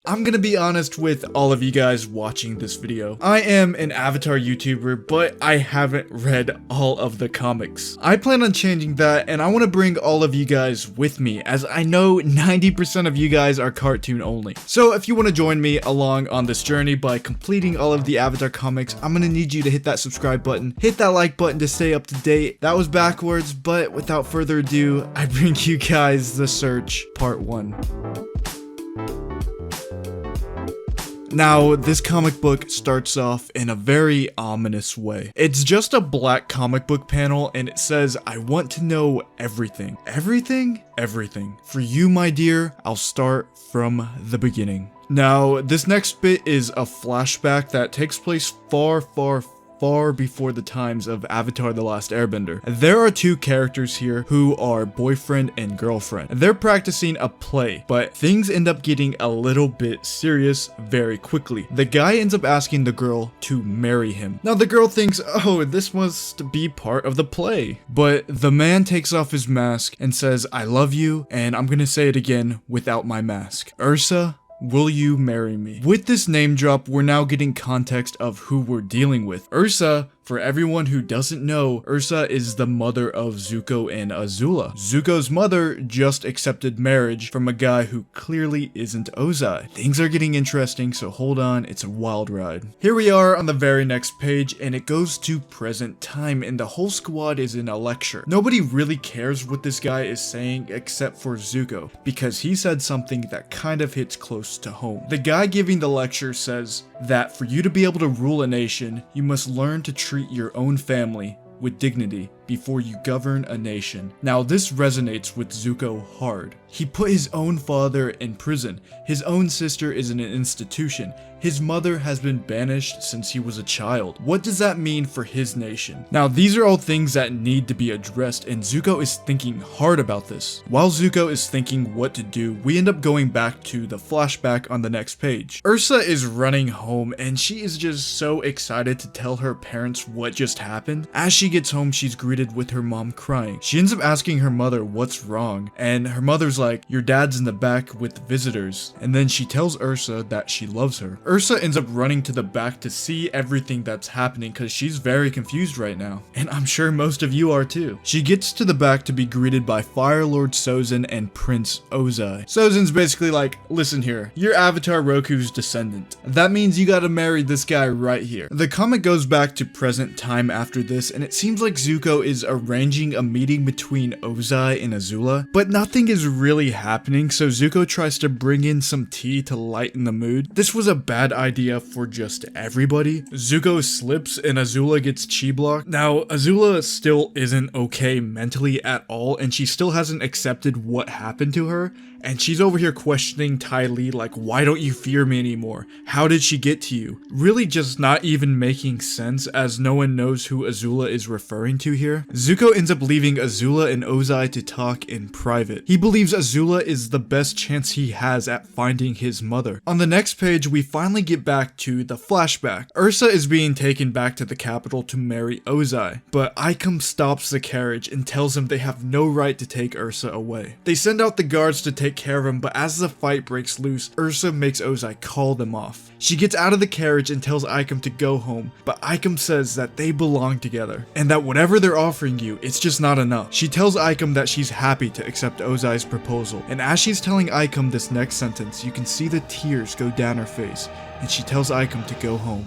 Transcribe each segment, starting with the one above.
I'm gonna be honest with all of you guys watching this video. I am an Avatar YouTuber, but I haven't read all of the comics. I plan on changing that, and I want to bring all of you guys with me, as I know 90% of you guys are cartoon only. So if you want to join me along on this journey by completing all of the Avatar comics, I'm gonna need you to hit that subscribe button, hit that like button to stay up to date. That was backwards, but without further ado, I bring you guys The Search Part 1. Now, this comic book starts off in a very ominous way. It's just a black comic book panel and it says, "I want to know everything." Everything? Everything. For you, my dear, I'll start from the beginning. Now, this next bit is a flashback that takes place far before the times of Avatar: The Last Airbender. There are two characters here who are boyfriend and girlfriend. They're practicing a play, but things end up getting a little bit serious very quickly. The guy ends up asking the girl to marry him. Now the girl thinks, oh, this must be part of the play. But the man takes off his mask and says, "I love you, and I'm gonna say it again without my mask. Ursa, will you marry me?" With this name drop, we're now getting context of who we're dealing with. Ursa, for everyone who doesn't know, Ursa is the mother of Zuko and Azula. Zuko's mother just accepted marriage from a guy who clearly isn't Ozai. Things are getting interesting, so hold on, it's a wild ride. Here we are on the very next page, and it goes to present time, and the whole squad is in a lecture. Nobody really cares what this guy is saying except for Zuko, because he said something that kind of hits close to home. The guy giving the lecture says that for you to be able to rule a nation, you must learn to treat your own family with dignity before you govern a nation. Now this resonates with Zuko hard. He put his own father in prison. His own sister is in an institution. His mother has been banished since he was a child. What does that mean for his nation? Now these are all things that need to be addressed, and Zuko is thinking hard about this. While Zuko is thinking what to do, we end up going back to the flashback on the next page. Ursa is running home and she is just so excited to tell her parents what just happened. As she gets home, she's greeted with her mom crying. She ends up asking her mother what's wrong, and her mother's like, "Your dad's in the back with visitors." And then she tells Ursa that she loves her. Ursa ends up running to the back to see everything that's happening because she's very confused right now. And I'm sure most of you are too. She gets to the back to be greeted by Fire Lord Sozin and Prince Ozai. Sozin's basically like, "Listen here, you're Avatar Roku's descendant. That means you gotta marry this guy right here." The comic goes back to present time after this, and it seems like Zuko is arranging a meeting between Ozai and Azula, but nothing is really happening, so Zuko tries to bring in some tea to lighten the mood. This was a bad idea for just everybody. Zuko slips and Azula gets chi blocked. Now, Azula still isn't okay mentally at all, and she still hasn't accepted what happened to her. And she's over here questioning Ty Lee like, "Why don't you fear me anymore? How did she get to you?" Really just not even making sense, as no one knows who Azula is referring to here. Zuko ends up leaving Azula and Ozai to talk in private. He believes Azula is the best chance he has at finding his mother. On the next page, we finally get back to the flashback. Ursa is being taken back to the capital to marry Ozai, but Ikem stops the carriage and tells him they have no right to take Ursa away. They send out the guards to take care of him, but as the fight breaks loose, Ursa makes Ozai call them off. She gets out of the carriage and tells Ikem to go home, but Ikem says that they belong together, and that whatever they're offering you, it's just not enough. She tells Ikem that she's happy to accept Ozai's proposal, and as she's telling Ikem this next sentence, you can see the tears go down her face, and she tells Ikem to go home.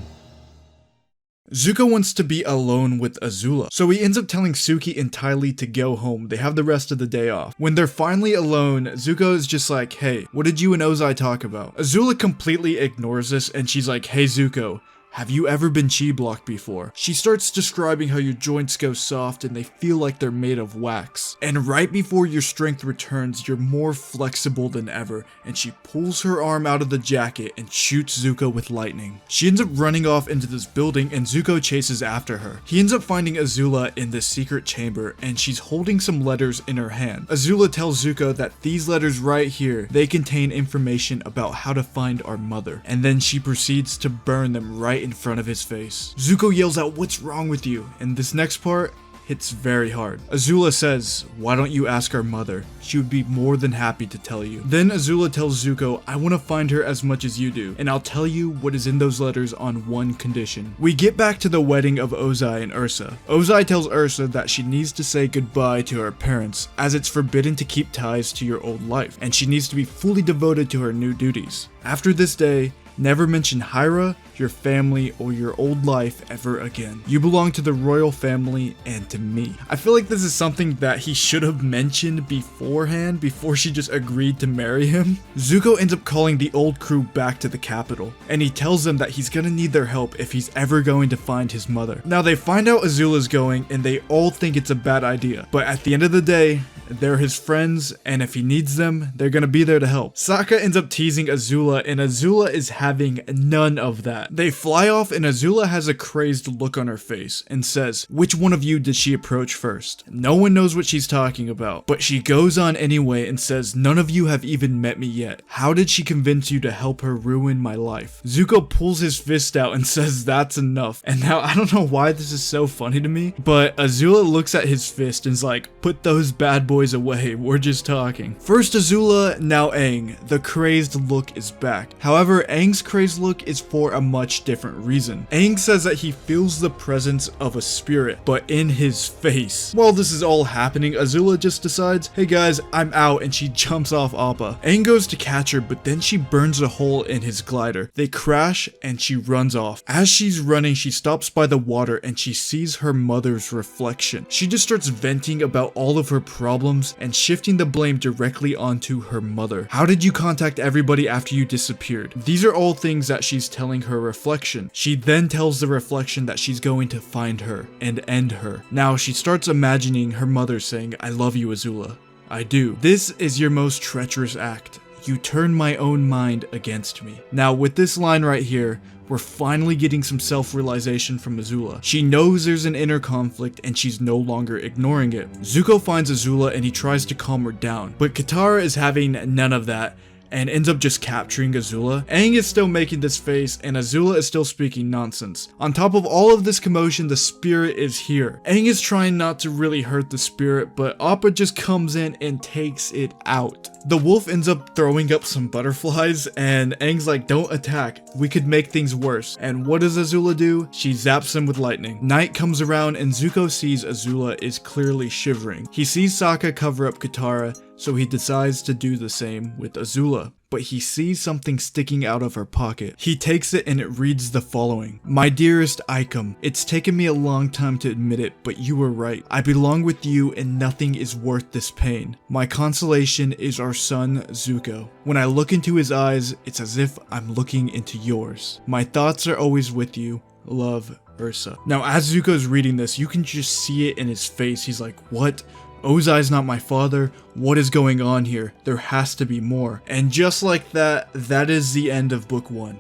Zuko wants to be alone with Azula, so he ends up telling Suki and Ty Lee to go home. They have the rest of the day off. When they're finally alone, Zuko is just like, "Hey, what did you and Ozai talk about?" Azula completely ignores this and she's like, "Hey Zuko, have you ever been chi blocked before?" She starts describing how your joints go soft and they feel like they're made of wax. And right before your strength returns, you're more flexible than ever. And she pulls her arm out of the jacket and shoots Zuko with lightning. She ends up running off into this building and Zuko chases after her. He ends up finding Azula in this secret chamber and she's holding some letters in her hand. Azula tells Zuko that these letters right here, they contain information about how to find our mother. And then she proceeds to burn them right in front of his face. Zuko yells out, "What's wrong with you?" And this next part, hits very hard. Azula says, "Why don't you ask our mother? She would be more than happy to tell you." Then Azula tells Zuko, "I want to find her as much as you do, and I'll tell you what is in those letters on one condition." We get back to the wedding of Ozai and Ursa. Ozai tells Ursa that she needs to say goodbye to her parents, as it's forbidden to keep ties to your old life, and she needs to be fully devoted to her new duties. After this day, never mention Hyra, your family, or your old life ever again. You belong to the royal family and to me. I feel like this is something that he should have mentioned beforehand, before she just agreed to marry him. Zuko ends up calling the old crew back to the capital, and he tells them that he's gonna need their help if he's ever going to find his mother. Now they find out Azula's going, and they all think it's a bad idea, but at the end of the day, they're his friends, and if he needs them, they're gonna be there to help. Sokka ends up teasing Azula, and Azula is having none of that. They fly off, and Azula has a crazed look on her face and says, "Which one of you did she approach first?" No one knows what she's talking about, but she goes on anyway and says, "None of you have even met me yet. How did she convince you to help her ruin my life?" Zuko pulls his fist out and says that's enough. And now I don't know why this is so funny to me, but Azula looks at his fist and is like, "Put those bad boys away, we're just talking." First Azula, now Aang. The crazed look is back. However, Aang's crazed look is for a much different reason. Aang says that he feels the presence of a spirit, but in his face. While this is all happening, Azula just decides, "Hey guys, I'm out," and she jumps off Appa. Aang goes to catch her, but then she burns a hole in his glider. They crash and she runs off. As she's running, she stops by the water and she sees her mother's reflection. She just starts venting about all of her problems and shifting the blame directly onto her mother. "How did you contact everybody after you disappeared?" These are all things that she's telling her reflection. She then tells the reflection that she's going to find her and end her. Now she starts imagining her mother saying, "I love you, Azula. I do. This is your most treacherous act. You turn my own mind against me." Now with this line right here, we're finally getting some self-realization from Azula. She knows there's an inner conflict and she's no longer ignoring it. Zuko finds Azula and he tries to calm her down, but Katara is having none of that and ends up just capturing Azula. Aang is still making this face, and Azula is still speaking nonsense. On top of all of this commotion, the spirit is here. Aang is trying not to really hurt the spirit, but Appa just comes in and takes it out. The wolf ends up throwing up some butterflies, and Aang's like, "Don't attack, we could make things worse." And what does Azula do? She zaps him with lightning. Night comes around and Zuko sees Azula is clearly shivering. He sees Sokka cover up Katara, so he decides to do the same with Azula. But he sees something sticking out of her pocket. He takes it and it reads the following: "My dearest Ikem, it's taken me a long time to admit it, but you were right. I belong with you and nothing is worth this pain. My consolation is our son Zuko. When I look into his eyes, it's as if I'm looking into yours. My thoughts are always with you. Love, Ursa." Now as Zuko's reading this, you can just see it in his face. He's like, "What? Ozai's not my father? What is going on here? There has to be more." And just like that, that is the end of book 1.